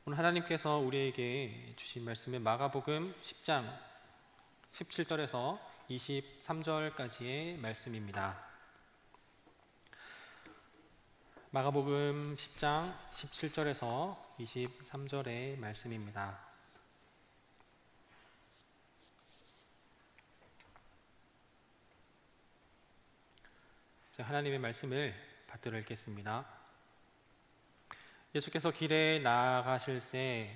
오늘 하나님께서 우리에게 주신 말씀은 마가복음 10장 17절에서 23절까지의 말씀입니다. 마가복음 10장 17절에서 23절의 말씀입니다. 하나님의 말씀을 받들어 읽겠습니다. 예수께서 길에 나아가실새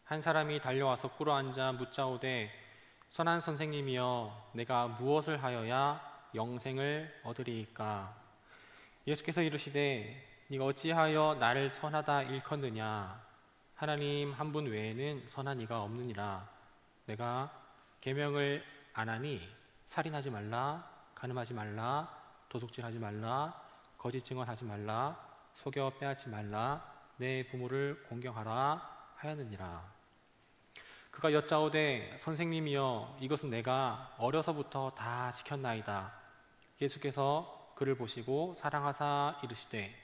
한 사람이 달려와서 꿇어앉아 묻자오되 선한 선생님이여 내가 무엇을 하여야 영생을 얻으리이까? 예수께서 이르시되 네가 어찌하여 나를 선하다 일컫느냐? 하나님 한 분 외에는 선한 이가 없느니라. 내가 계명을 안 하니 살인하지 말라, 간음하지 말라, 도둑질하지 말라, 거짓 증언하지 말라, 속여 빼앗지 말라, 내 부모를 공경하라 하였느니라. 그가 여짜오되 선생님이여 이것은 내가 어려서부터 다 지켰나이다. 예수께서 그를 보시고 사랑하사 이르시되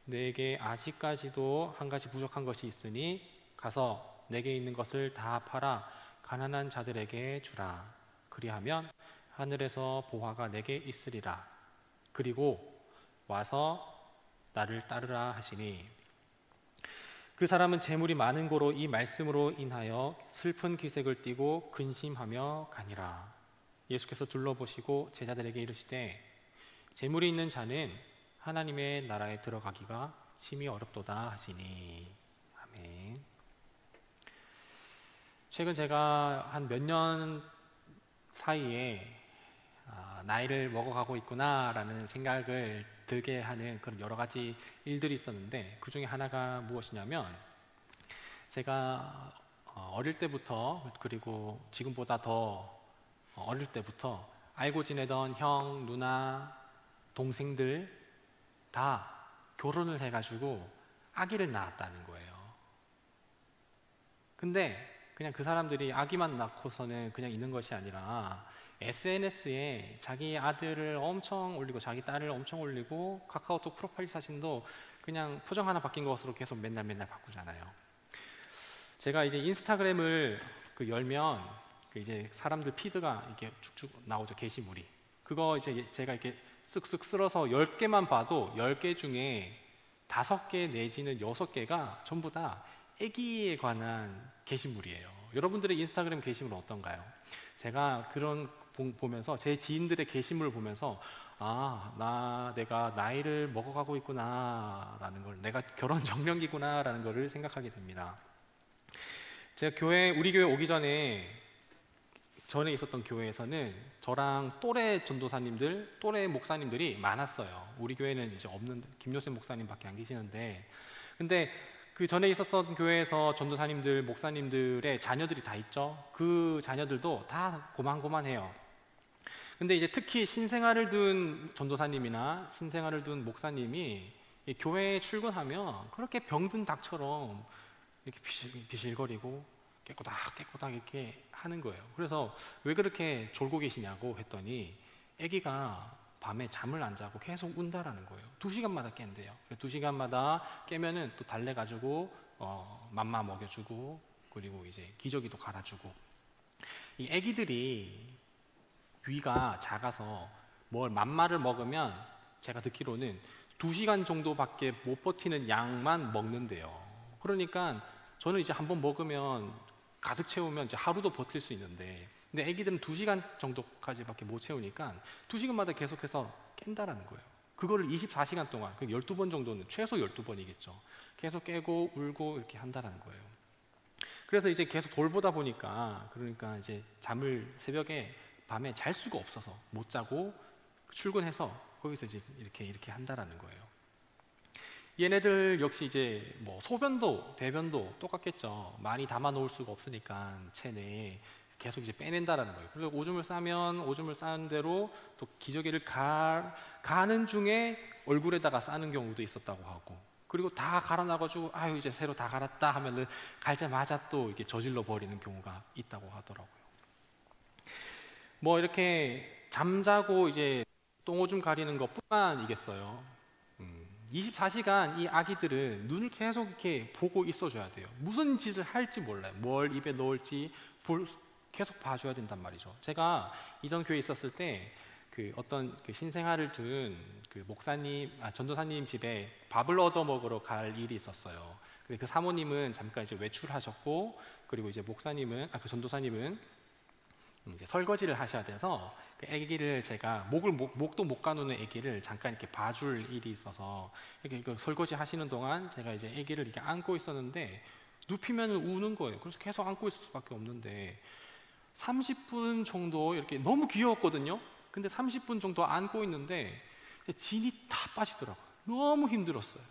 내게 아직까지도 한 가지 부족한 것이 있으니 가서 내게 있는 것을 다 팔아 가난한 자들에게 주라. 그리하면 하늘에서 보화가 내게 있으리라. 그리고 와서 나를 따르라 하시니 그 사람은 재물이 많은 고로 이 말씀으로 인하여 슬픈 기색을 띠고 근심하며 가니라. 예수께서 둘러보시고 제자들에게 이르시되 재물이 있는 자는 하나님의 나라에 들어가기가 심히 어렵도다 하시니. 아멘. 최근 제가 한 몇 년 사이에 나이를 먹어가고 있구나라는 생각을 들게 하는 그런 여러 가지 일들이 있었는데, 그 중에 하나가 무엇이냐면 제가 어릴 때부터, 그리고 지금보다 더 어릴 때부터 알고 지내던 형, 누나, 동생들 다 결혼을 해가지고 아기를 낳았다는 거예요. 근데 그냥 그 사람들이 아기만 낳고서는 그냥 있는 것이 아니라 SNS에 자기 아들을 엄청 올리고 자기 딸을 엄청 올리고 카카오톡 프로파일 사진도 그냥 표정 하나 바뀐 것으로 계속 맨날 바꾸잖아요. 제가 이제 인스타그램을 열면 이제 사람들 피드가 이렇게 쭉쭉 나오죠. 게시물이. 그거 이제 제가 이렇게 쓱쓱 쓸어서 10개만 봐도 10개 중에 5개 내지는 6개가 전부 다 아기에 관한 게시물이에요. 여러분들의 인스타그램 게시물은 어떤가요? 제가 그런 보면서 제 지인들의 게시물을 보면서 내가 나이를 먹어가고 있구나 라는 걸, 내가 결혼 정년기구나 라는 것을 생각하게 됩니다. 제가 우리 교회 오기 전에 있었던 교회에서는 저랑 또래 전도사님들, 또래 목사님들이 많았어요. 우리 교회는 이제 없는 김요셉 목사님밖에 안 계시는데, 근데 그 전에 있었던 교회에서 전도사님들, 목사님들의 자녀들이 다 있죠. 그 자녀들도 다 고만고만해요. 근데 이제 특히 신생아를 둔 전도사님이나 신생아를 둔 목사님이 교회에 출근하면 그렇게 병든 닭처럼 이렇게 비실거리고 깨꼬닥 이렇게 하는 거예요. 그래서 왜 그렇게 졸고 계시냐고 했더니 아기가 밤에 잠을 안 자고 계속 운다라는 거예요. 2시간마다 깬대요. 2시간마다 깨면은 또 달래가지고 맘마 먹여주고, 그리고 이제 기저귀도 갈아주고. 이 아기들이 위가 작아서 맘마를 먹으면 제가 듣기로는 2시간 정도밖에 못 버티는 양만 먹는데요. 그러니까 저는 이제 한번 먹으면 가득 채우면 이제 하루도 버틸 수 있는데, 근데 아기들은 2시간 정도까지밖에 못 채우니까 2시간마다 계속해서 깬다라는 거예요. 그거를 24시간 동안, 12번 정도는, 최소 12번이겠죠. 계속 깨고 울고 이렇게 한다라는 거예요. 그래서 이제 계속 돌보다 보니까, 그러니까 이제 잠을 새벽에 밤에 잘 수가 없어서 못 자고 출근해서 거기서 이제 이렇게 한다라는 거예요. 얘네들 역시 이제 소변도 대변도 똑같겠죠. 많이 담아 놓을 수가 없으니까 체내에 계속 이제 빼낸다라는 거예요. 그리고 오줌을 싸면 오줌을 싸는 대로 또 기저귀를 가는 중에 얼굴에다가 싸는 경우도 있었다고 하고, 그리고 다 갈아놔가지고 이제 새로 다 갈았다 하면은 갈자마자 또 이렇게 저질러 버리는 경우가 있다고 하더라고요. 이렇게 잠자고 이제 똥오줌 가리는 것뿐만이겠어요. 24시간 이 아기들은 눈을 계속 이렇게 보고 있어줘야 돼요. 무슨 짓을 할지 몰라요. 뭘 입에 넣을지 계속 봐줘야 된단 말이죠. 제가 이전 교회에 있었을 때 그 어떤 그 신생아를 둔 그 목사님, 전도사님 집에 밥을 얻어 먹으러 갈 일이 있었어요. 근데 그 사모님은 잠깐 이제 외출하셨고, 그리고 이제 목사님은, 그 전도사님은 이제 설거지를 하셔야 돼서 그 아기를 제가 목도 못 가누는 아기를 잠깐 이렇게 봐줄 일이 있어서 이렇게 그 설거지 하시는 동안 제가 이제 아기를 이렇게 안고 있었는데 눕히면 우는 거예요. 그래서 계속 안고 있을 수밖에 없는데 30분 정도 이렇게 너무 귀여웠거든요. 근데 30분 정도 안고 있는데 진이 다 빠지더라고요. 너무 힘들었어요.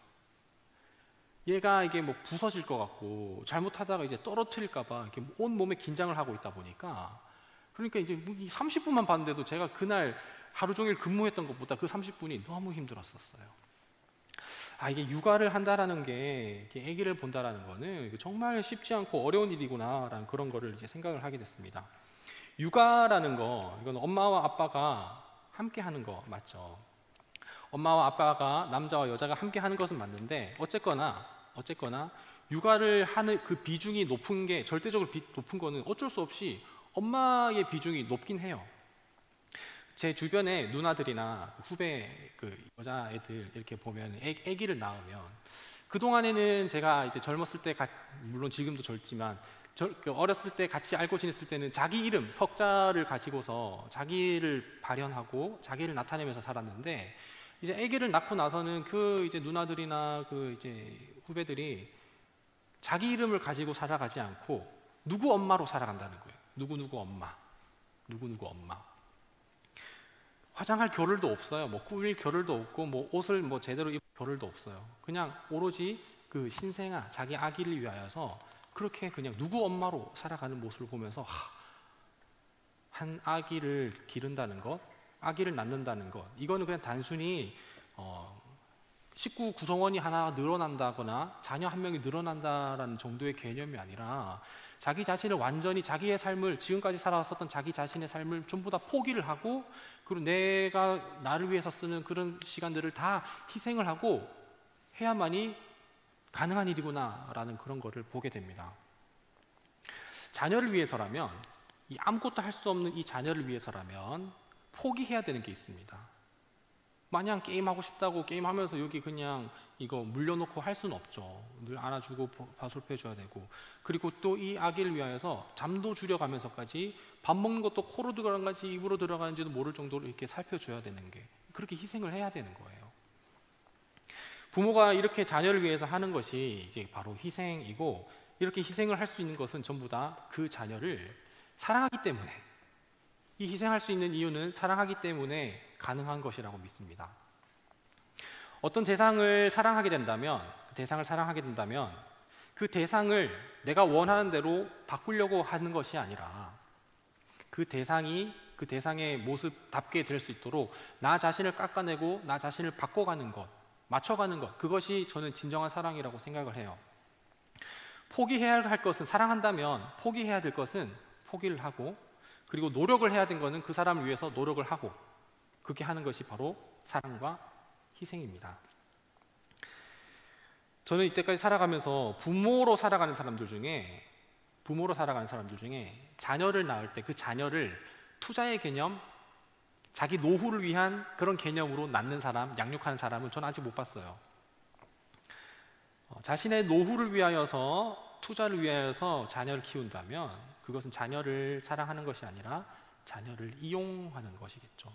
얘가 이게 뭐 부서질 것 같고 잘못하다가 이제 떨어뜨릴까봐 이렇게 온 몸에 긴장을 하고 있다 보니까, 그러니까 이제 30분만 봤는데도 제가 그날 하루 종일 근무했던 것보다 그 30분이 너무 힘들었었어요. 이게 육아를 한다라는 게, 이렇게 아기를 본다라는 거는 정말 쉽지 않고 어려운 일이구나라는 그런 거를 이제 생각을 하게 됐습니다. 육아라는 거, 이건 엄마와 아빠가 함께 하는 거 맞죠? 엄마와 아빠가, 남자와 여자가 함께 하는 것은 맞는데 어쨌거나 육아를 하는 그 비중이 높은 게, 절대적으로 높은 거는 어쩔 수 없이 엄마의 비중이 높긴 해요. 제 주변에 누나들이나 후배 그 여자애들 이렇게 보면 아기를 낳으면, 그동안에는 제가 이제 젊었을 때, 물론 지금도 젊지만 어렸을 때 같이 알고 지냈을 때는 자기 이름 석자를 가지고서 자기를 발현하고 자기를 나타내면서 살았는데, 이제 아기를 낳고 나서는 그 이제 누나들이나 그 이제 후배들이 자기 이름을 가지고 살아가지 않고 누구 엄마로 살아간다는 거예요. 누구누구 엄마, 누구누구 엄마. 화장할 겨를도 없어요. 뭐 꾸밀 겨를도 없고, 뭐 옷을 뭐 제대로 입을 겨를도 없어요. 그냥 오로지 그 신생아, 자기 아기를 위하여서 그렇게 그냥 누구 엄마로 살아가는 모습을 보면서 한 아기를 기른다는 것, 아기를 낳는다는 것, 이거는 그냥 단순히 식구 구성원이 하나 늘어난다거나 자녀 한 명이 늘어난다라는 정도의 개념이 아니라, 자기 자신을 완전히, 자기의 삶을, 지금까지 살아왔었던 자기 자신의 삶을 전부 다 포기를 하고, 그리고 내가 나를 위해서 쓰는 그런 시간들을 다 희생을 하고 해야만이 가능한 일이구나라는 그런 거를 보게 됩니다. 자녀를 위해서라면, 이 아무것도 할 수 없는 이 자녀를 위해서라면 포기해야 되는 게 있습니다. 마냥 게임하고 싶다고 게임하면서 여기 그냥 이거 물려놓고 할 수는 없죠. 늘 안아주고 봐줄해줘야 되고, 그리고 또 이 아기를 위하여서 잠도 줄여가면서까지 밥 먹는 것도 코로 들어가는지 입으로 들어가는지도 모를 정도로 이렇게 살펴줘야 되는 게, 그렇게 희생을 해야 되는 거예요. 부모가 이렇게 자녀를 위해서 하는 것이 이제 바로 희생이고, 이렇게 희생을 할 수 있는 것은 전부 다 그 자녀를 사랑하기 때문에, 이 희생할 수 있는 이유는 사랑하기 때문에 가능한 것이라고 믿습니다. 어떤 대상을 사랑하게 된다면, 그 대상을 내가 원하는 대로 바꾸려고 하는 것이 아니라, 그 대상의 모습답게 될 수 있도록 나 자신을 깎아내고 나 자신을 바꿔가는 것, 맞춰가는 것, 그것이 저는 진정한 사랑이라고 생각을 해요. 포기해야 할 것은, 사랑한다면 포기해야 될 것은 포기를 하고, 그리고 노력을 해야 된 것은 그 사람을 위해서 노력을 하고, 그렇게 하는 것이 바로 사랑과 희생입니다. 저는 이때까지 살아가면서 부모로 살아가는 사람들 중에 자녀를 낳을 때 그 자녀를 투자의 개념, 자기 노후를 위한 그런 개념으로 낳는 사람, 양육하는 사람은 저는 아직 못 봤어요. 자신의 노후를 위하여서, 투자를 위하여서 자녀를 키운다면 그것은 자녀를 사랑하는 것이 아니라 자녀를 이용하는 것이겠죠.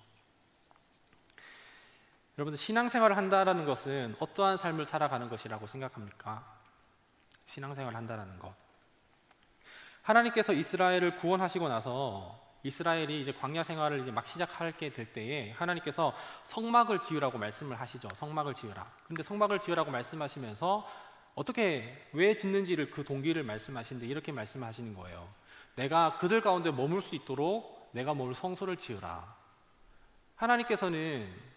여러분들, 신앙생활을 한다는 것은 어떠한 삶을 살아가는 것이라고 생각합니까? 신앙생활을 한다는 것, 하나님께서 이스라엘을 구원하시고 나서 이스라엘이 이제 광야 생활을 이제 막 시작하게 될 때에 하나님께서 성막을 지으라고 말씀을 하시죠. 성막을 지으라. 근데 성막을 지으라고 말씀하시면서 어떻게, 왜 짓는지를, 그 동기를 말씀하시는데 이렇게 말씀하시는 거예요. 내가 그들 가운데 머물 수 있도록 내가 머물 성소를 지으라. 하나님께서는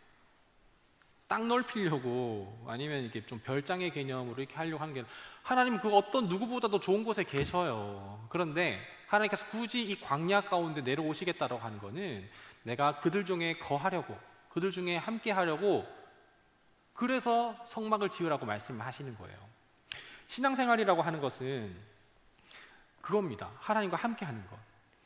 땅 넓히려고, 아니면 이렇게 좀 별장의 개념으로 이렇게 하려고 하는 게, 하나님은 그 어떤 누구보다도 좋은 곳에 계셔요. 그런데 하나님께서 굳이 이 광야 가운데 내려오시겠다고 하는 거는 내가 그들 중에 거하려고, 그들 중에 함께 하려고 그래서 성막을 지으라고 말씀하시는 거예요. 신앙생활이라고 하는 것은 그겁니다. 하나님과 함께 하는 것.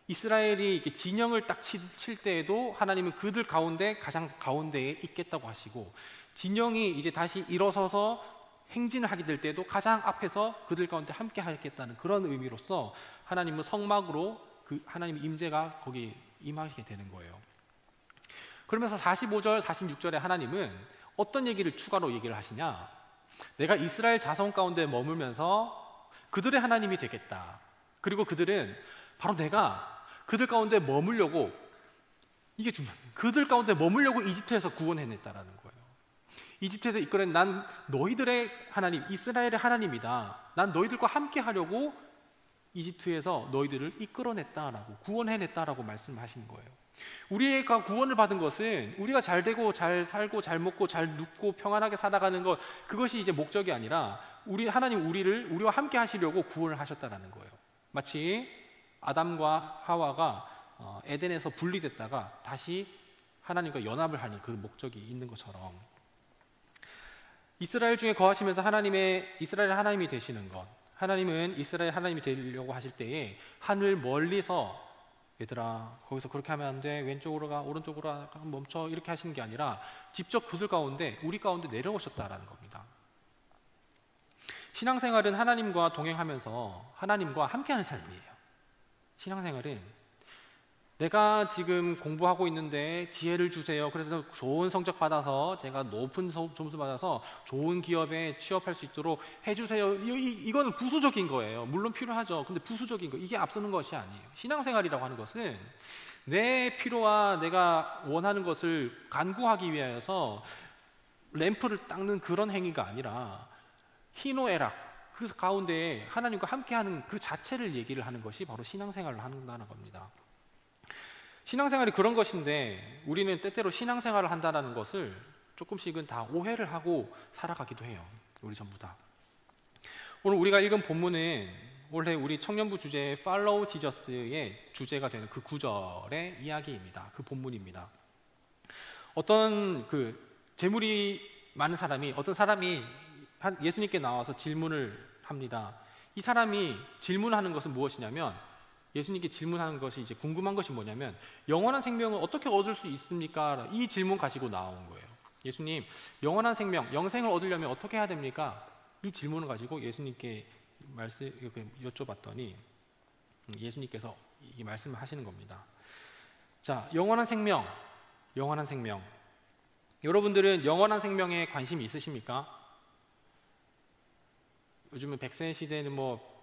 이스라엘이 이렇게 진영을 딱 칠 때에도 하나님은 그들 가운데 가장 가운데에 있겠다고 하시고, 진영이 이제 다시 일어서서 행진을 하게 될 때도 가장 앞에서 그들 가운데 함께 하겠다는 그런 의미로서 하나님은 성막으로 그 하나님의 임재가 거기 임하게 되는 거예요. 그러면서 45절, 46절에 하나님은 어떤 얘기를 추가로 얘기를 하시냐? 내가 이스라엘 자손 가운데 머물면서 그들의 하나님이 되겠다. 그리고 그들은 바로 내가 그들 가운데 머물려고, 이게 중요합니다. 그들 가운데 머물려고 이집트에서 구원해냈다라는 거예요. 이집트에서 이끌어낸 난 너희들의 하나님, 이스라엘의 하나님이다. 난 너희들과 함께 하려고 이집트에서 너희들을 이끌어냈다라고, 구원해냈다라고 말씀하시는 거예요. 우리가 구원을 받은 것은 우리가 잘 되고 잘 살고 잘 먹고 잘 눕고 평안하게 살아가는 것, 그것이 이제 목적이 아니라 하나님 우리와 함께 하시려고 구원을 하셨다라는 거예요. 마치 아담과 하와가 에덴에서 분리됐다가 다시 하나님과 연합을 하는 그 목적이 있는 것처럼, 이스라엘 중에 거하시면서 이스라엘 하나님이 되시는 것, 하나님은 이스라엘 하나님이 되려고 하실 때에 하늘 멀리서 얘들아 거기서 그렇게 하면 안 돼, 왼쪽으로 가, 오른쪽으로 가, 멈춰, 이렇게 하시는 게 아니라 직접 그들 가운데, 우리 가운데 내려오셨다라는 겁니다. 신앙생활은 하나님과 동행하면서 하나님과 함께하는 삶이에요. 신앙생활은 내가 지금 공부하고 있는데 지혜를 주세요, 그래서 좋은 성적 받아서 제가 높은 점수 받아서 좋은 기업에 취업할 수 있도록 해주세요, 이거는 부수적인 거예요. 물론 필요하죠. 근데 부수적인 거, 이게 앞서는 것이 아니에요. 신앙생활이라고 하는 것은 내 필요와 내가 원하는 것을 간구하기 위하여서 램프를 닦는 그런 행위가 아니라 희노애락, 그 가운데 하나님과 함께하는 그 자체를 얘기를 하는 것이 바로 신앙생활을 한다는 겁니다. 신앙생활이 그런 것인데 우리는 때때로 신앙생활을 한다는 것을 조금씩은 다 오해를 하고 살아가기도 해요. 우리 전부 다. 오늘 우리가 읽은 본문은 원래 우리 청년부 주제 Follow Jesus의 주제가 되는 그 구절의 이야기입니다. 그 본문입니다. 어떤 재물이 많은 사람이, 어떤 사람이 예수님께 나와서 질문을 합니다. 이 사람이 질문하는 것은 무엇이냐면, 예수님께 질문하는 것이, 이제 궁금한 것이 뭐냐면, 영원한 생명을 어떻게 얻을 수 있습니까? 이 질문 가지고 나온 거예요. 예수님, 영원한 생명, 영생을 얻으려면 어떻게 해야 됩니까? 이 질문을 가지고 예수님께 여쭤봤더니 예수님께서 이 말씀을 하시는 겁니다. 자, 영원한 생명. 여러분들은 영원한 생명에 관심이 있으십니까? 요즘은 100세 시대는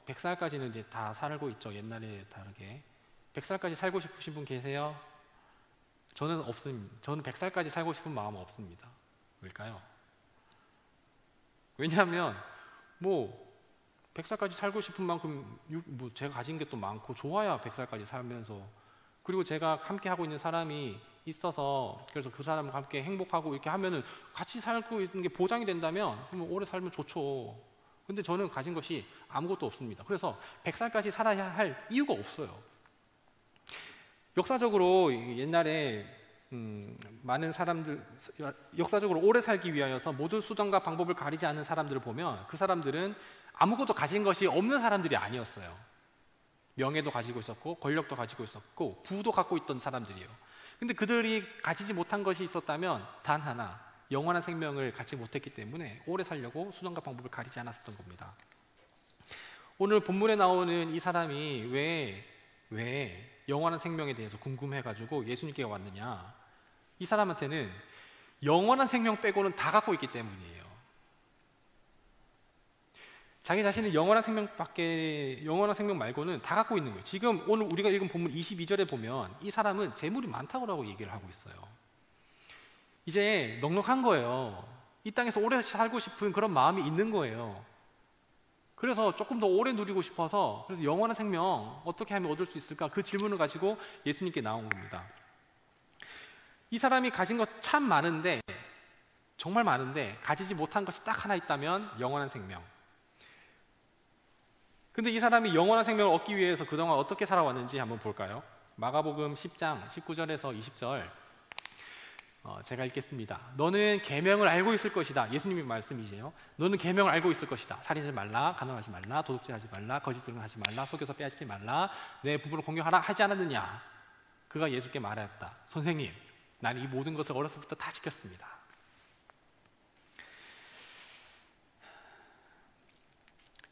100살까지는 이제 다 살고 있죠. 옛날에 다르게. 100살까지 살고 싶으신 분 계세요? 저는 없습니다. 저는 100살까지 살고 싶은 마음은 없습니다. 왜일까요? 왜냐하면 100살까지 살고 싶은 만큼 제가 가진 게 또 많고 좋아야 100살까지 살면서, 그리고 제가 함께 하고 있는 사람이 있어서, 그래서 그 사람과 함께 행복하고 이렇게 하면은 같이 살고 있는 게 보장이 된다면 오래 살면 좋죠. 근데 저는 가진 것이 아무것도 없습니다. 그래서 100살까지 살아야 할 이유가 없어요. 역사적으로 옛날에 많은 사람들, 역사적으로 오래 살기 위하여서 모든 수단과 방법을 가리지 않는 사람들을 보면 그 사람들은 아무것도 가진 것이 없는 사람들이 아니었어요. 명예도 가지고 있었고 권력도 가지고 있었고 부도 갖고 있던 사람들이에요. 근데 그들이 가지지 못한 것이 있었다면 단 하나, 영원한 생명을 갖지 못했기 때문에 오래 살려고 수단과 방법을 가리지 않았었던 겁니다. 오늘 본문에 나오는 이 사람이 왜 영원한 생명에 대해서 궁금해가지고 예수님께 왔느냐? 이 사람한테는 영원한 생명 빼고는 다 갖고 있기 때문이에요. 자기 자신은 영원한 생명 말고는 다 갖고 있는 거예요. 지금 오늘 우리가 읽은 본문 22절에 보면 이 사람은 재물이 많다고 얘기를 하고 있어요. 이제 넉넉한 거예요. 이 땅에서 오래 살고 싶은 그런 마음이 있는 거예요. 그래서 조금 더 오래 누리고 싶어서, 그래서 영원한 생명 어떻게 하면 얻을 수 있을까? 그 질문을 가지고 예수님께 나온 겁니다. 이 사람이 가진 것 참 많은데, 정말 많은데 가지지 못한 것이 딱 하나 있다면 영원한 생명. 근데 이 사람이 영원한 생명을 얻기 위해서 그동안 어떻게 살아왔는지 한번 볼까요? 마가복음 10장 19절에서 20절 제가 읽겠습니다. 너는 계명을 알고 있을 것이다. 예수님의 말씀이세요. 너는 계명을 알고 있을 것이다. 살인하지 말라, 간음하지 말라, 도둑질하지 말라, 거짓을 하지 말라, 속여서 빼앗지 말라, 내 부부를 공경하라 하지 않았느냐. 그가 예수께 말하였다. 선생님, 나는 이 모든 것을 어려서부터 다 지켰습니다.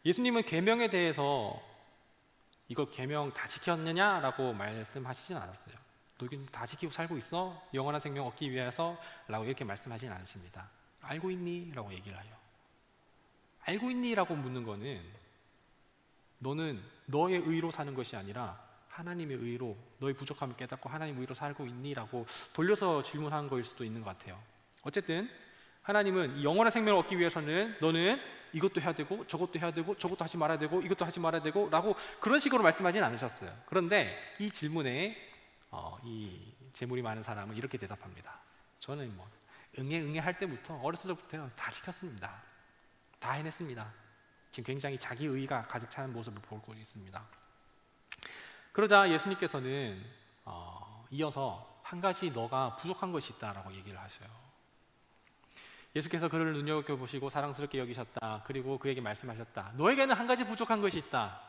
예수님은 계명에 대해서 이거 계명 다 지켰느냐라고 말씀하시진 않았어요. 너 다 지키고 살고 있어? 영원한 생명 얻기 위해서? 라고 이렇게 말씀하진 않으십니다. 알고 있니? 라고 얘기를 해요. 알고 있니? 라고 묻는 거는 너는 너의 의로 사는 것이 아니라 하나님의 의로, 너의 부족함을 깨닫고 하나님의 의로 살고 있니? 라고 돌려서 질문하는 거일 수도 있는 것 같아요. 어쨌든 하나님은 영원한 생명을 얻기 위해서는 너는 이것도 해야 되고 저것도 해야 되고 저것도 하지 말아야 되고 이것도 하지 말아야 되고 라고 그런 식으로 말씀하진 않으셨어요. 그런데 이 질문에 이 재물이 많은 사람은 이렇게 대답합니다. 저는 응애 할 때부터 어렸을 때부터 다 지켰습니다. 다 해냈습니다. 지금 굉장히 자기 의의가 가득 차는 모습을 보고 있습니다. 그러자 예수님께서는 이어서 한 가지 너가 부족한 것이 있다라고 얘기를 하셔요. 예수께서 그를 눈여겨보시고 사랑스럽게 여기셨다. 그리고 그에게 말씀하셨다. 너에게는 한 가지 부족한 것이 있다.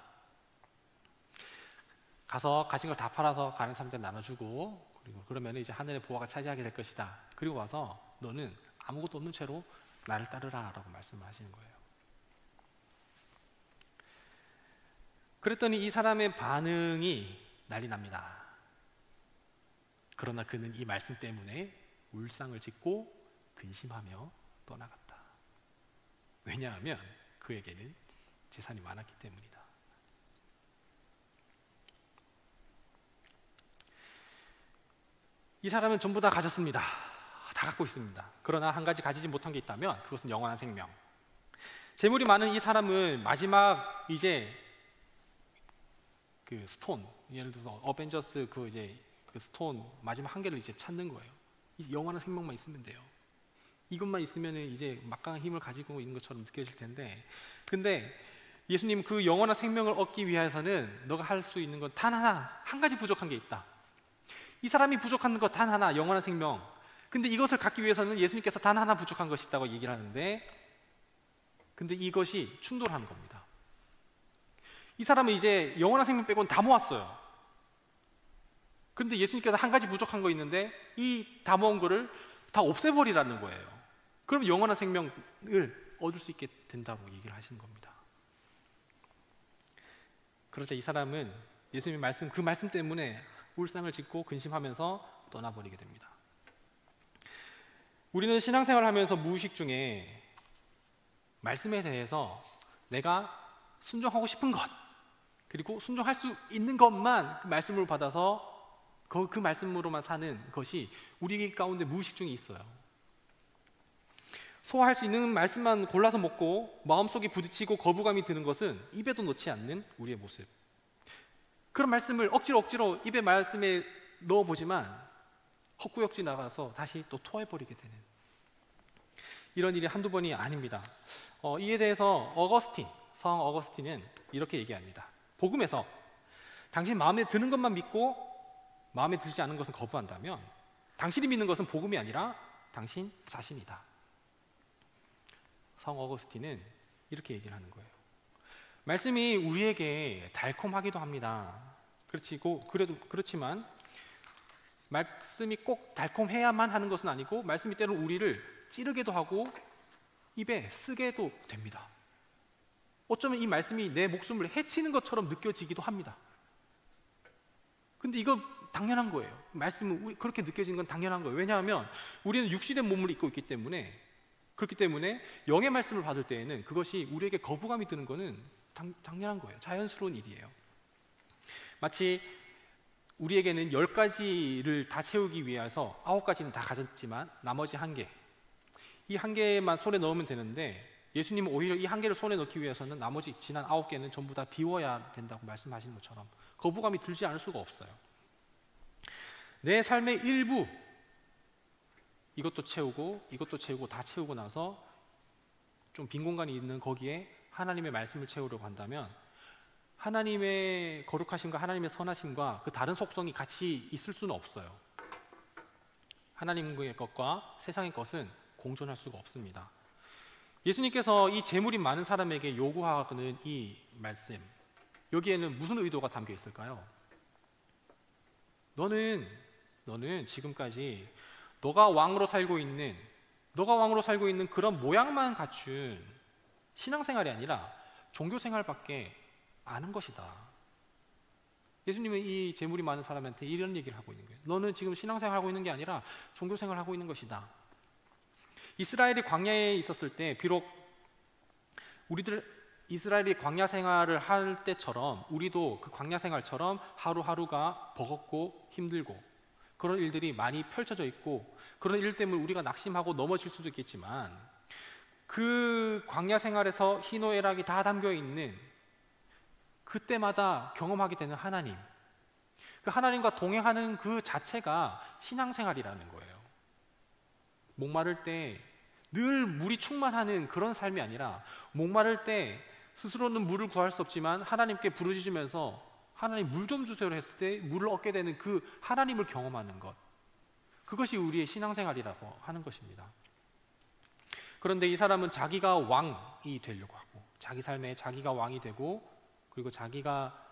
가서 가진 걸 다 팔아서 가는 사람들 나눠주고, 그리고 그러면 이제 하늘의 보화가 차지하게 될 것이다. 그리고 와서 너는 아무것도 없는 채로 나를 따르라 라고 말씀을 하시는 거예요. 그랬더니 이 사람의 반응이 난리 납니다. 그러나 그는 이 말씀 때문에 울상을 짓고 근심하며 떠나갔다. 왜냐하면 그에게는 재산이 많았기 때문이다. 이 사람은 전부 다 가졌습니다. 다 갖고 있습니다. 그러나 한 가지 가지지 못한 게 있다면 그것은 영원한 생명. 재물이 많은 이 사람은 마지막 이제 그 스톤, 예를 들어서 어벤져스 그 스톤 마지막 한 개를 이제 찾는 거예요. 이 영원한 생명만 있으면 돼요. 이것만 있으면 이제 막강한 힘을 가지고 있는 것처럼 느껴질 텐데, 근데 예수님 그 영원한 생명을 얻기 위해서는 너가 할 수 있는 건 단 하나, 한 가지 부족한 게 있다. 이 사람이 부족한 것 단 하나, 영원한 생명. 근데 이것을 갖기 위해서는 예수님께서 단 하나 부족한 것이 있다고 얘기를 하는데, 근데 이것이 충돌하는 겁니다. 이 사람은 이제 영원한 생명 빼고는 다 모았어요. 그런데 예수님께서 한 가지 부족한 거 있는데 이 다 모은 거를 다 없애버리라는 거예요. 그럼 영원한 생명을 얻을 수 있게 된다고 얘기를 하시는 겁니다. 그러자 이 사람은 예수님의 말씀, 그 말씀 때문에 울상을 짓고 근심하면서 떠나버리게 됩니다. 우리는 신앙생활을 하면서 무의식 중에 말씀에 대해서 내가 순종하고 싶은 것, 그리고 순종할 수 있는 것만 그 말씀으로 받아서 그 말씀으로만 사는 것이 우리 가운데 무의식 중에 있어요. 소화할 수 있는 말씀만 골라서 먹고 마음속에 부딪히고 거부감이 드는 것은 입에도 넣지 않는 우리의 모습. 그런 말씀을 억지로 입에 말씀에 넣어보지만 헛구역질 나가서 다시 또 토해버리게 되는 이런 일이 한두 번이 아닙니다. 이에 대해서 성 어거스틴은 이렇게 얘기합니다. 복음에서 당신 마음에 드는 것만 믿고 마음에 들지 않은 것은 거부한다면 당신이 믿는 것은 복음이 아니라 당신 자신이다. 성 어거스틴은 이렇게 얘기를 하는 거예요. 말씀이 우리에게 달콤하기도 합니다. 그렇지만 말씀이 꼭 달콤해야만 하는 것은 아니고 말씀이 때로는 우리를 찌르게도 하고 입에 쓰게도 됩니다. 어쩌면 이 말씀이 내 목숨을 해치는 것처럼 느껴지기도 합니다. 근데 이거 당연한 거예요. 말씀은 그렇게 느껴지는 건 당연한 거예요. 왜냐하면 우리는 육신의 몸을 입고 있기 때문에, 그렇기 때문에 영의 말씀을 받을 때에는 그것이 우리에게 거부감이 드는 것은 당연한 거예요. 자연스러운 일이에요. 마치 우리에게는 10가지를 다 채우기 위해서 9가지는 다 가졌지만 나머지 1개, 이 1개만 손에 넣으면 되는데 예수님은 오히려 이 1개를 손에 넣기 위해서는 나머지 지난 9개는 전부 다 비워야 된다고 말씀하시는 것처럼 거부감이 들지 않을 수가 없어요. 내 삶의 일부, 이것도 채우고 이것도 채우고 다 채우고 나서 좀 빈 공간이 있는 거기에 하나님의 말씀을 채우려고 한다면 하나님의 거룩하심과 하나님의 선하심과 그 다른 속성이 같이 있을 수는 없어요. 하나님의 것과 세상의 것은 공존할 수가 없습니다. 예수님께서 이 재물이 많은 사람에게 요구하는 이 말씀, 여기에는 무슨 의도가 담겨 있을까요? 너는 지금까지 너가 왕으로 살고 있는 그런 모양만 갖춘 신앙생활이 아니라 종교생활밖에 아는 것이다. 예수님은 이 재물이 많은 사람한테 이런 얘기를 하고 있는 거예요. 너는 지금 신앙생활하고 있는 게 아니라 종교생활하고 있는 것이다. 이스라엘이 광야에 있었을 때 비록 이스라엘이 광야 생활을 할 때처럼 우리도 그 광야 생활처럼 하루하루가 버겁고 힘들고 그런 일들이 많이 펼쳐져 있고 그런 일 때문에 우리가 낙심하고 넘어질 수도 있겠지만 그 광야 생활에서 희노애락이 다 담겨 있는 그때마다 경험하게 되는 하나님, 그 하나님과 동행하는 그 자체가 신앙생활이라는 거예요. 목마를 때 늘 물이 충만하는 그런 삶이 아니라 목마를 때 스스로는 물을 구할 수 없지만 하나님께 부르짖으면서 하나님 물 좀 주세요 했을 때 물을 얻게 되는 그 하나님을 경험하는 것, 그것이 우리의 신앙생활이라고 하는 것입니다. 그런데 이 사람은 자기가 왕이 되려고 하고 자기 삶에 자기가 왕이 되고 그리고 자기가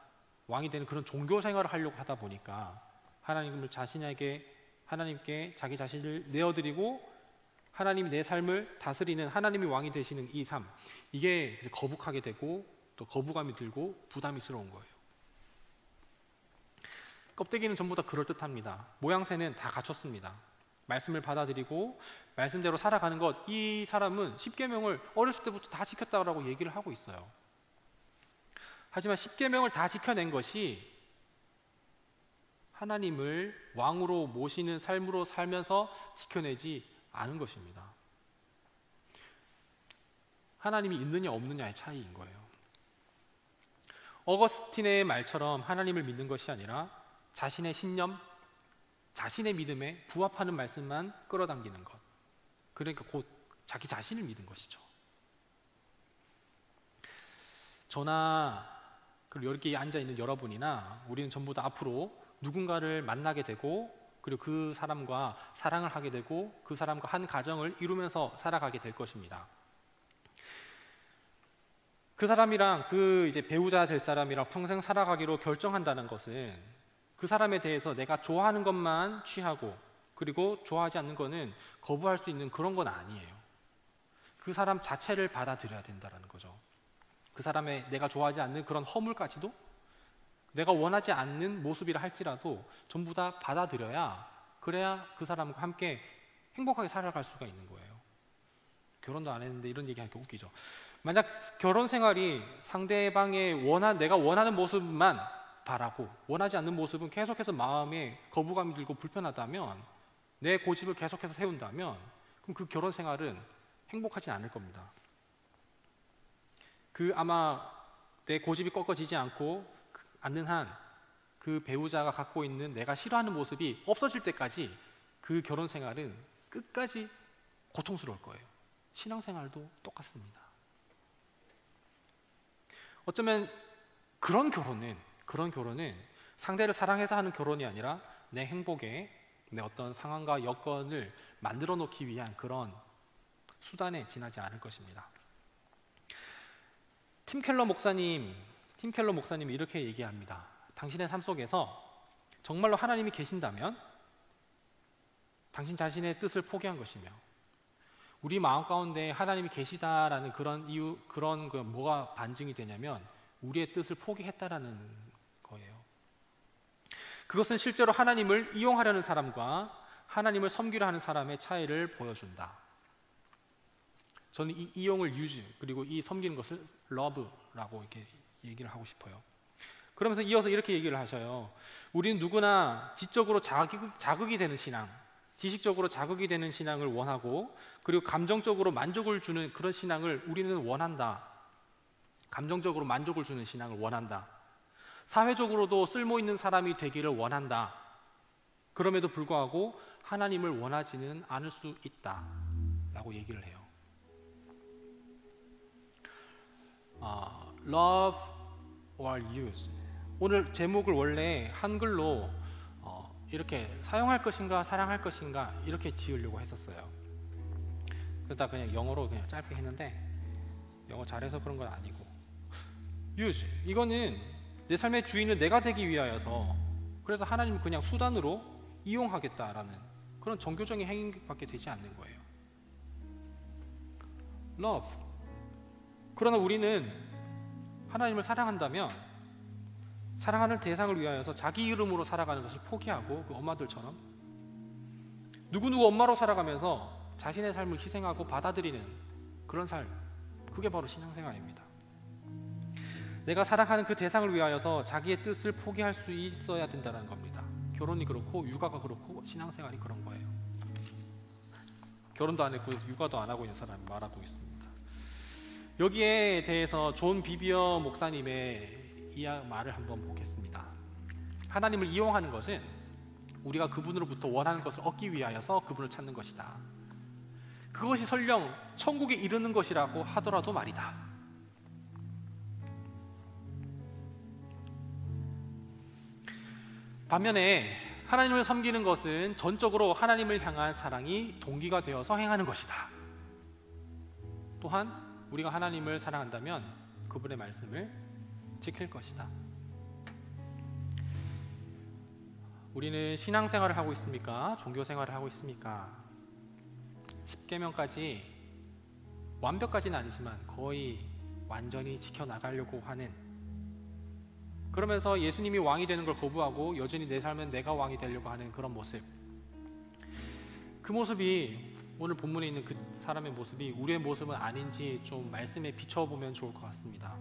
왕이 되는 그런 종교생활을 하려고 하다 보니까 하나님께 자기 자신을 내어드리고 하나님이 내 삶을 다스리는 하나님이 왕이 되시는 이 삶, 이게 거북하게 되고 또 거부감이 들고 부담스러운 거예요. 껍데기는 전부 다 그럴듯합니다. 모양새는 다 갖췄습니다. 말씀을 받아들이고 말씀대로 살아가는 것, 이 사람은 십계명을 어렸을 때부터 다 지켰다고 얘기를 하고 있어요. 하지만 십계명을 다 지켜낸 것이 하나님을 왕으로 모시는 삶으로 살면서 지켜내지 않은 것입니다. 하나님이 있느냐 없느냐의 차이인 거예요. 어거스틴의 말처럼 하나님을 믿는 것이 아니라 자신의 신념, 자신의 믿음에 부합하는 말씀만 끌어당기는 것, 그러니까 곧 자기 자신을 믿은 것이죠. 저나 그리고 여기 앉아있는 여러분이나 우리는 전부 다 앞으로 누군가를 만나게 되고 그리고 그 사람과 사랑을 하게 되고 그 사람과 한 가정을 이루면서 살아가게 될 것입니다. 그 사람이랑 그 이제 배우자 될 사람이랑 평생 살아가기로 결정한다는 것은 그 사람에 대해서 내가 좋아하는 것만 취하고 그리고 좋아하지 않는 것은 거부할 수 있는 그런 건 아니에요. 그 사람 자체를 받아들여야 된다는 거죠. 그 사람의 내가 좋아하지 않는 그런 허물까지도 내가 원하지 않는 모습이라 할지라도 전부 다 받아들여야, 그래야 그 사람과 함께 행복하게 살아갈 수가 있는 거예요. 결혼도 안 했는데 이런 얘기하니까 웃기죠. 만약 결혼 생활이 상대방의 내가 원하는 모습만 바라고 원하지 않는 모습은 계속해서 마음에 거부감이 들고 불편하다면, 내 고집을 계속해서 세운다면 그럼 그 결혼 생활은 행복하지 않을 겁니다. 아마 내 고집이 꺾어지지 않는 한 그 배우자가 갖고 있는 내가 싫어하는 모습이 없어질 때까지 그 결혼 생활은 끝까지 고통스러울 거예요. 신앙생활도 똑같습니다. 어쩌면 그런 결혼은 상대를 사랑해서 하는 결혼이 아니라 내 행복에 내 어떤 상황과 여건을 만들어 놓기 위한 그런 수단에 지나지 않을 것입니다. 팀 켈러 목사님이 이렇게 얘기합니다. 당신의 삶 속에서 정말로 하나님이 계신다면 당신 자신의 뜻을 포기한 것이며, 우리 마음 가운데 하나님이 계시다라는 그런 뭐가 반증이 되냐면 우리의 뜻을 포기했다라는 거예요. 그것은 실제로 하나님을 이용하려는 사람과 하나님을 섬기려 하는 사람의 차이를 보여준다. 저는 이 이용을 use, 그리고 이 섬기는 것을 love라고 이렇게 얘기를 하고 싶어요. 그러면서 이어서 이렇게 얘기를 하셔요. 우리는 누구나 지적으로 자극이 되는 신앙, 지식적으로 자극이 되는 신앙을 원하고, 그리고 감정적으로 만족을 주는 그런 신앙을 우리는 원한다. 감정적으로 만족을 주는 신앙을 원한다. 사회적으로도 쓸모 있는 사람이 되기를 원한다. 그럼에도 불구하고 하나님을 원하지는 않을 수 있다 라고 얘기를 해요. Love or use. 오늘 제목을 원래 한글로 이렇게 사용할 것인가 사랑할 것인가 이렇게 지으려고 했었어요. 그러다 그냥 영어로 그냥 짧게 했는데, 영어 잘해서 그런 건 아니고, use, 이거는 내 삶의 주인은 내가 되기 위하여서, 그래서 하나님을 그냥 수단으로 이용하겠다라는 그런 정교적인 행위밖에 되지 않는 거예요. love, 그러나 우리는 하나님을 사랑한다면 사랑하는 대상을 위하여서 자기 이름으로 살아가는 것을 포기하고, 그 엄마들처럼 누구누구 엄마로 살아가면서 자신의 삶을 희생하고 받아들이는 그런 삶, 그게 바로 신앙생활입니다. 내가 사랑하는 그 대상을 위하여서 자기의 뜻을 포기할 수 있어야 된다는 겁니다. 결혼이 그렇고 육아가 그렇고 신앙생활이 그런 거예요. 결혼도 안 했고 육아도 안 하고 있는 사람이 말하고 있습니다. 여기에 대해서 존 비비어 목사님의 말을 한번 보겠습니다. 하나님을 이용하는 것은 우리가 그분으로부터 원하는 것을 얻기 위하여서 그분을 찾는 것이다. 그것이 설령 천국에 이르는 것이라고 하더라도 말이다. 반면에 하나님을 섬기는 것은 전적으로 하나님을 향한 사랑이 동기가 되어서 행하는 것이다. 또한 우리가 하나님을 사랑한다면 그분의 말씀을 지킬 것이다. 우리는 신앙생활을 하고 있습니까? 종교생활을 하고 있습니까? 10계명까지 완벽까지는 아니지만 거의 완전히 지켜나가려고 하는, 그러면서 예수님이 왕이 되는 걸 거부하고 여전히 내 삶은 내가 왕이 되려고 하는 그런 모습, 그 모습이 오늘 본문에 있는 그 사람의 모습이 우리의 모습은 아닌지 좀 말씀에 비춰보면 좋을 것 같습니다.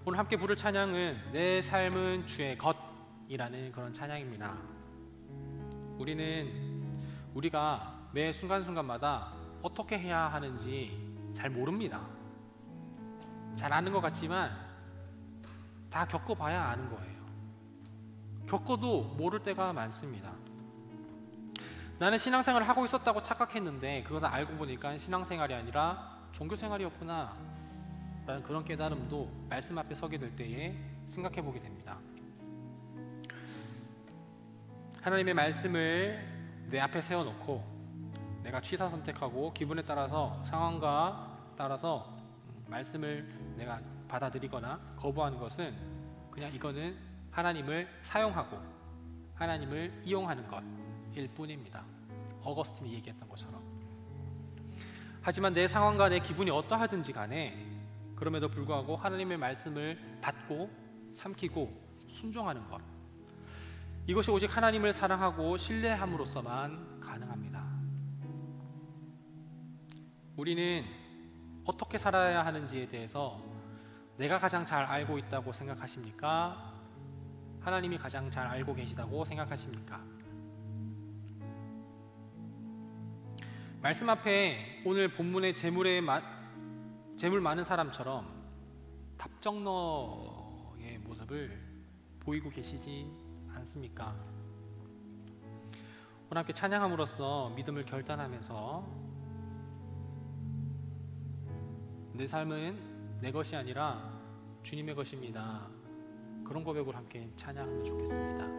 오늘 함께 부를 찬양은 내 삶은 주의 것이라는 그런 찬양입니다. 우리가 매 순간순간마다 어떻게 해야 하는지 잘 모릅니다. 잘 아는 것 같지만 다 겪어봐야 아는 거예요. 겪어도 모를 때가 많습니다. 나는 신앙생활을 하고 있었다고 착각했는데 그것을 알고 보니까 신앙생활이 아니라 종교생활이었구나 라는 그런 깨달음도 말씀 앞에 서게 될 때에 생각해 보게 됩니다. 하나님의 말씀을 내 앞에 세워놓고 내가 취사 선택하고 기분에 따라서, 상황과 따라서 말씀을 내가 받아들이거나 거부하는 것은 그냥 이거는 하나님을 사용하고 하나님을 이용하는 것일 뿐입니다. 어거스틴이 얘기했던 것처럼. 하지만 내 상황과 내 기분이 어떠하든지 간에 그럼에도 불구하고 하나님의 말씀을 받고 삼키고 순종하는 것, 이것이 오직 하나님을 사랑하고 신뢰함으로써만 가능합니다. 우리는 어떻게 살아야 하는지에 대해서 내가 가장 잘 알고 있다고 생각하십니까? 하나님이 가장 잘 알고 계시다고 생각하십니까? 말씀 앞에 오늘 본문의 재물 많은 사람처럼 답정너의 모습을 보이고 계시지 않습니까? 오늘 함께 찬양함으로써 믿음을 결단하면서 내 삶은 내 것이 아니라 주님의 것입니다, 그런 고백으로 함께 찬양하면 좋겠습니다.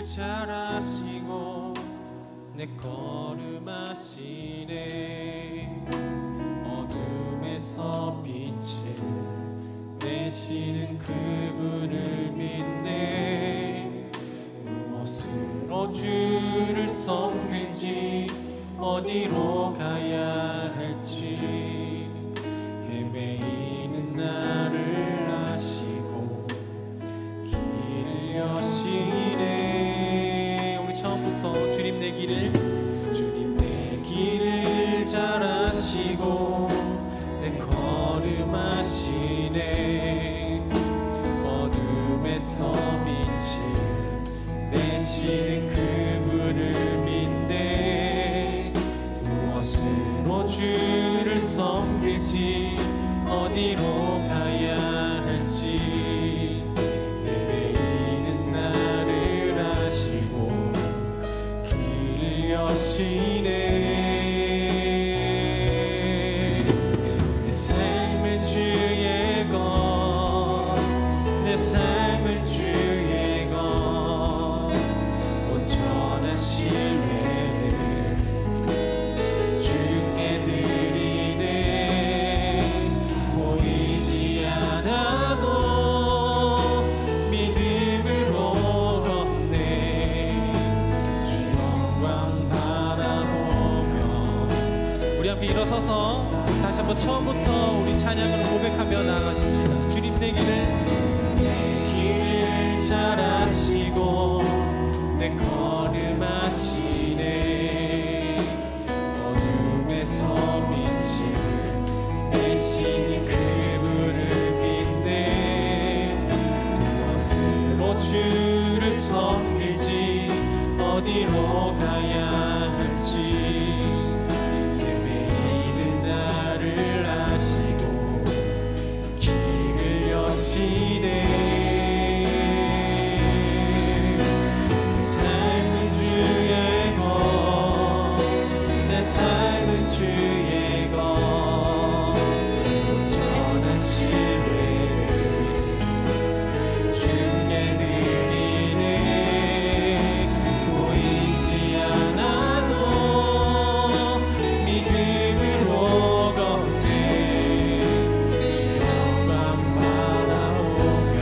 잘 아시고 내 걸음하시네. 어둠에서 빛을 내시는 그분을 믿네. 무엇으로 주를 섬길지 어디로 가야 할지 헤매이는 나를 아시고 길을 여시네. 처음부터 주님 내 길을 잘 아시고 내 걸음하시네. 어둠에서 빛을 내시는 그분을 믿네. 무엇으로 한번 처음부터 우리 찬양으로 고백하며 나아가십시다. 주님 내 길을 잘 아시고 내 걸음하시네. 어둠에서 빛을 내시니 그분을 믿네. 무엇으로 주를 섬길지 어디로 가야 할지 헤매이는 나를 아시고 길을 여시네. 내 삶은 주의 것, 내 삶은 주의 것, 온전하신 외를 주께 드리네. 보이지 않아도 믿음으로 걷네. 주 영광 바라보며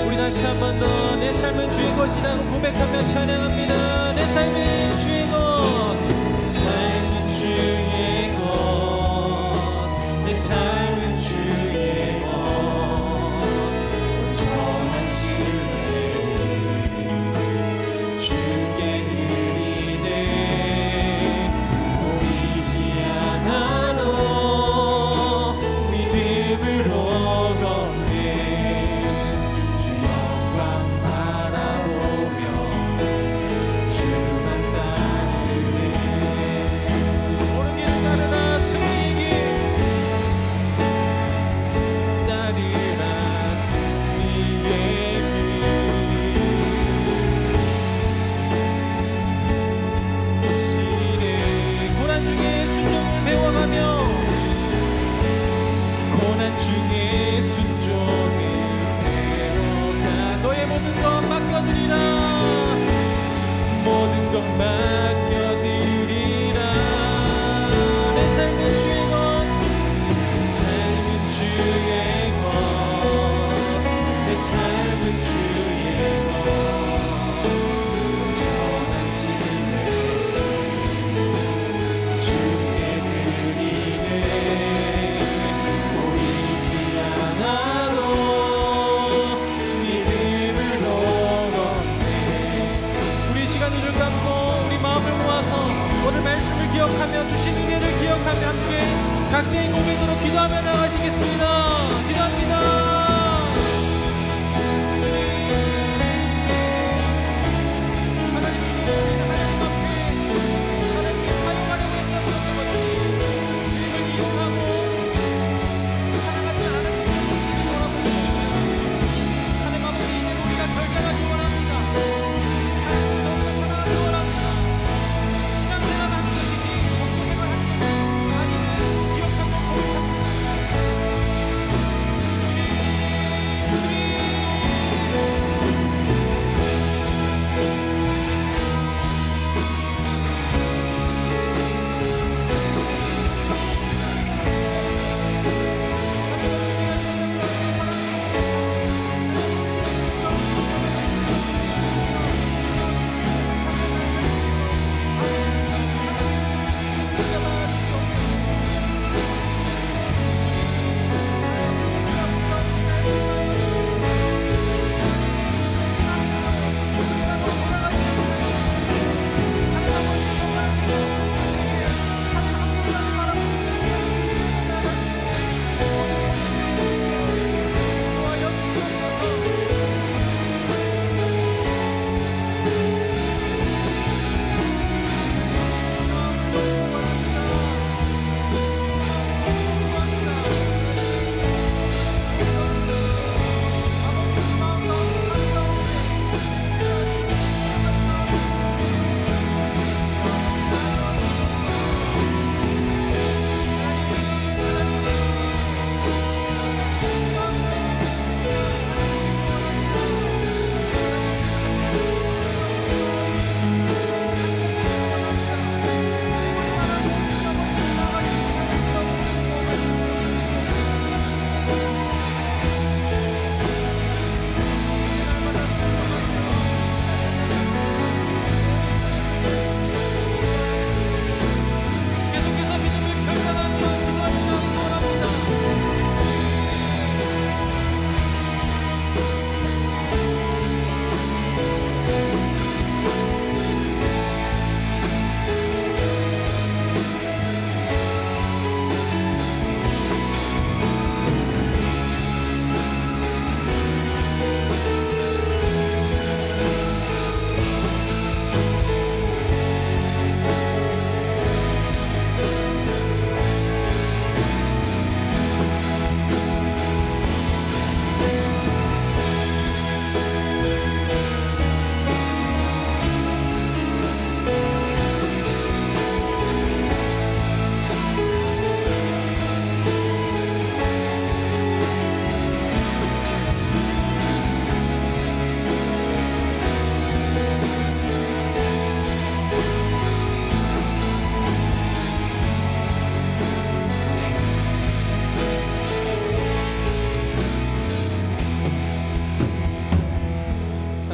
우리 다시 한 번 더 내 삶은 주의 것이라고 고백하며 찬양합니다. 내 삶은 주의 것, 내 삶은 주의 것, 내 삶은 주의 것, 온전하신 내 주께 드리네. 보이지 않아도 믿음으로 걷네. 주 영광 바라보며 주만 따르네. 오른 길 따르라 승리의 길, 따르라 승리의 길. 시대 고난 중에 순종을 배워가며 고난 중에 순종을 배워가 너의 모든 것 맡겨드리라. 모든 것 맡겨드리라. 내 삶은 주의 것, 내 삶은 주의 것, 내 삶은 주의 것, 온전하시네. 주께 드리네. 보이지 않아도 믿음으로 걷네. 우리 시간 눈을 감고 우리 마음을 모아서 오늘 말씀을 기억하며 주신 은혜를 기억하며 함께 각자의 고백으로 기도하며 나가시겠습니다. 기도합니다. 하나님께 사용하려고 했던 것들이 주님을 이용하고 살아가지 않은 채 돌아보고 하나님 아버지, 이제 우리가 결단하기 원합니다. 하나님 너무나 사랑하기 원합니다. 신앙생활 하는 것이지 정보생활 하는 것이 아니는 기억하며 고백합니다.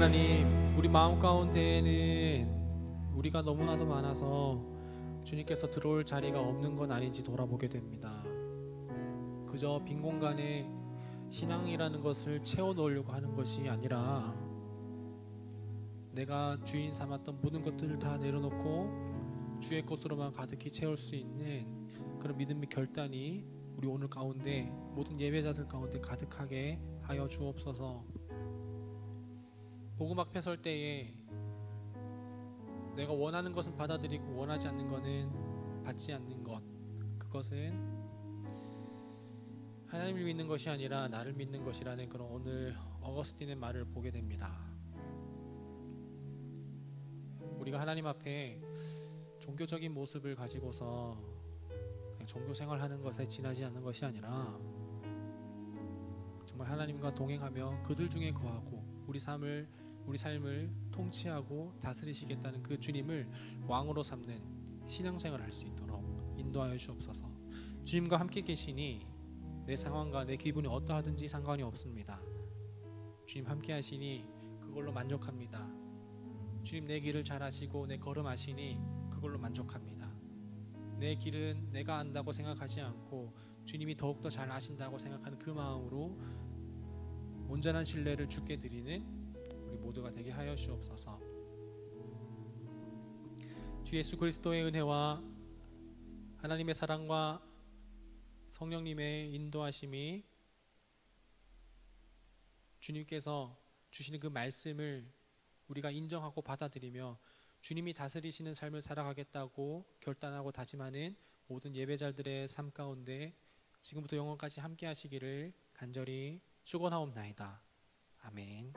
하나님, 우리 마음 가운데에는 우리가 너무나도 많아서 주님께서 들어올 자리가 없는 건 아닌지 돌아보게 됩니다. 그저 빈 공간에 신앙이라는 것을 채워 넣으려고 하는 것이 아니라 내가 주인 삼았던 모든 것들을 다 내려놓고 주의 것으로만 가득히 채울 수 있는 그런 믿음의 결단이 우리 오늘 가운데 모든 예배자들 가운데 가득하게 하여 주옵소서. 복음 앞에 설 때에 내가 원하는 것은 받아들이고 원하지 않는 것은 받지 않는 것, 그것은 하나님을 믿는 것이 아니라 나를 믿는 것이라는 그런 오늘 어거스틴의 말을 보게 됩니다. 우리가 하나님 앞에 종교적인 모습을 가지고서 그냥 종교 생활하는 것에 지나지 않는 것이 아니라 정말 하나님과 동행하며 그들 중에 거하고 우리 삶을 통치하고 다스리시겠다는 그 주님을 왕으로 삼는 신앙생활을 할 수 있도록 인도하여 주옵소서. 주님과 함께 계시니 내 상황과 내 기분이 어떠하든지 상관이 없습니다. 주님 함께 하시니 그걸로 만족합니다. 주님 내 길을 잘 아시고 내 걸음 아시니 그걸로 만족합니다. 내 길은 내가 안다고 생각하지 않고 주님이 더욱더 잘 아신다고 생각하는 그 마음으로 온전한 신뢰를 주께 드리는 우리 모두가 되게 하여 주옵소서. 주 예수 그리스도의 은혜와 하나님의 사랑과 성령님의 인도하심이 주님께서 주시는 그 말씀을 우리가 인정하고 받아들이며 주님이 다스리시는 삶을 살아가겠다고 결단하고 다짐하는 모든 예배자들의 삶 가운데 지금부터 영원까지 함께 하시기를 간절히 축원하옵나이다. 아멘.